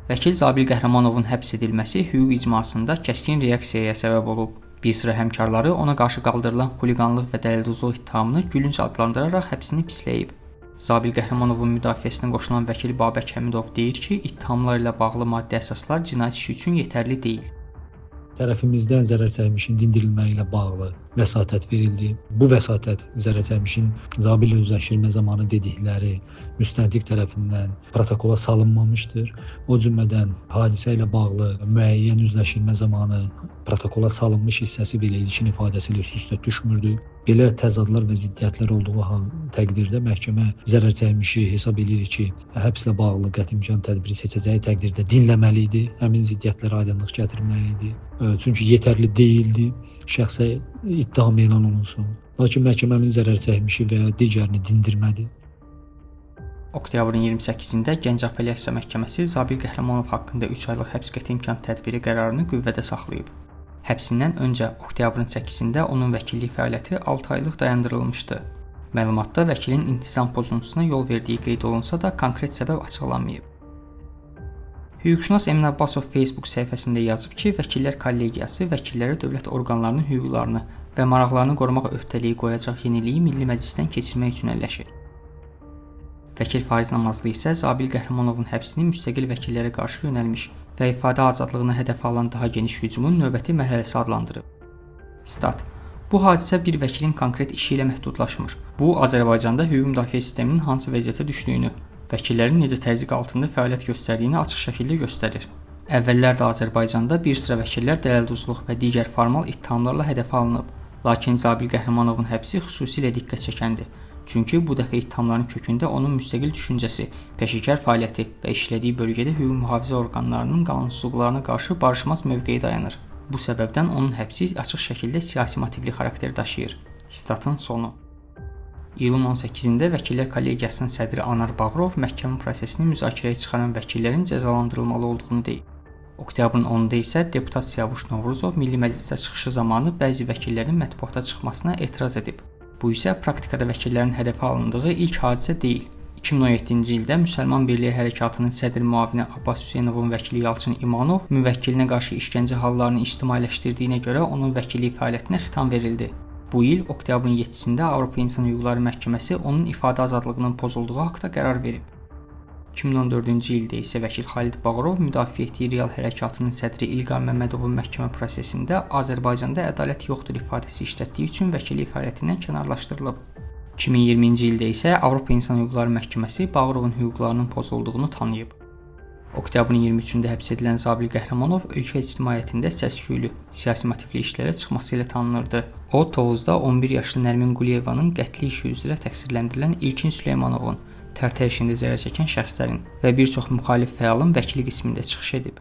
Vəkil Zabil Qəhrəmanovun həbs edilməsi hüquq icmasında kəskin reaksiyaya səbəb olub. Bir sıra həmkarları ona qarşı qaldırılan xuliqanlıq və dələduzluq ittihamını gülünc adlandıraraq həbsini pisləyib. Zabil Qəhrəmanovun müdafiəsinə qoşulan vəkil Babək Həmidov deyir ki, ittihamlar ilə bağlı maddi əsaslar cinayət işi üçün yetərli deyil. Tərəfimizdən zərər çəkmişin dindirilməyi ilə bağlı vəsatət verildi. Bu vəsatət zərər çəkmişin Zabillə üzləşdirmə zamanı dedikləri müstəntiq tərəfindən protokola salınmamışdır. O cümlədən hadisə ilə bağlı müəyyən üzləşdirmə zamanı protokola salınmış hissəsi belə ilkin ifadəsi ilə üst-üstə düşmürdü. Belə təzadlar və ziddiyyətlər olduğu təqdirdə məhkəmə zərər çəkmişi hesab edir ki, həbslə bağlı qəti imkan tədbiri seçəcəyi təqdirdə dinləməli idi, həmin ziddiyyətlərə aydınlıq gətirməli idi. Çünki yetərli deyildi şəxsə ittiham elan olunsun. Lakin məhkəməmin zərər çəkmişi və ya digərini dindirmədi. Oktyabrın 28-də Gəncə Apellyasiya Məhkəməsi Zabil Qəhrəmanov haqqında 3 aylıq həbs qəti imkan tədbiri qərarını qüvvədə saxlayıb. Həbsindən öncə oktyabrın 8-də onun vəkillik fəaliyyəti 6 aylıq dayandırılmışdı. Məlumatda vəkilin intizam pozuntusuna yol verdiyi qeyd olunsa da konkret səbəb açıqlanmayıb. Hüquqşünas Emin Abbasov Facebook səhifəsində yazıb ki, Vəkillər Kollegiyası vəkillərə dövlət orqanlarının hüquqlarını və maraqlarını qorumaq öhdəliyi qoyacaq yeniliyi Milli Məclisdən keçirmək üçün əlləşir. Vəkil Fariz Namazlı isə Zabil Qəhrəmanovun həbsini müstəqil vəkillərə qarşı yönəlmiş və ifadə azadlığına hədəf alan daha geniş hücumun növbəti mərhələsi adlandırıb. Stat: Bu hadisə bir vəkilin konkret işi ilə məhdudlaşmır. Bu, Azərbaycanda hüquq müdafiə sisteminin hansı vəziyyətə düşdüyünü, vəkillərin necə təzyiq altında fəaliyyət göstərdiyini açıq şəkildə göstərir. Əvvəllər də Azərbaycanda bir sıra vəkillər dələduzluq və digər formal ittihamlarla hədəfə alınıb. Lakin Zabil Qəhrəmanovun həbsi xüsusilə diqqət çəkəndir. Çünki bu dəfə ittihamların kökündə onun müstəqil düşüncəsi, peşəkar fəaliyyəti və işlədiyi bölgədə hüquq mühafizə orqanlarının qanunsuzluqlarına qarşı barışmaz mövqeyi dayanır. Bu səbəbdən onun həbsi açıq şəkildə siyasi motivli xarakter daşıyır. Statın sonu. İyulun 18-də Vəkillər Kollegiyasının sədri Anar Bağırov məhkəmə prosesini müzakirəyə çıxaran vəkillərin cəzalandırılmalı olduğunu deyib. Oktyabrın 10-da isə deputat Siyavuş Novruzov Milli Məclisə çıxışı zamanı bəzi vəkillərin mətbuata çıxmasına etiraz edib. Bu isə praktikada vəkillərin hədəfə alındığı ilk hadisə deyil. 2017-ci ildə Müsəlman Birliyi Hərəkatının sədr müavini Abbas Hüseynovun vəkili Yalçın İmanov müvəkkilinə qarşı işgəncə hallarını ictimailəşdirdiyinə görə onun vəkillik fəaliyyətinə xitam verildi. Bu il oktyabrın 7-sində Avropa İnsan Hüquqları Məhkəməsi onun ifadə azadlığının pozulduğu haqqda qərar verib. 2014-cü ildə isə vəkil Xalid Bağırov müdafiə etdiyi Real Hərəkatının sədri İlqar Məmmədovun məhkəmə prosesində Azərbaycanda ədalət yoxdur ifadəsi işlətdiyi üçün vəkillik fəaliyyətindən kənarlaşdırılıb. 2020-ci ildə isə Avropa İnsan Hüquqları Məhkəməsi Bağırovun hüquqlarının pozulduğunu tanıyıb. Oktyabrın 23-də həbs edilən Zabil Qəhrəmanov ölkə ictimaiyyətində səs-küylü, siyasi motivli işlərə çıxması ilə tanınırdı. O, Tovuzda 11 yaşlı Nərmin Quliyevanın qətli işi üzrə təqsirləndirilən İlkin Süleymanovun, Tərtər işində zərər çəkən şəxslərin və bir çox müxalif fəalın vəkili qismində çıxış edib.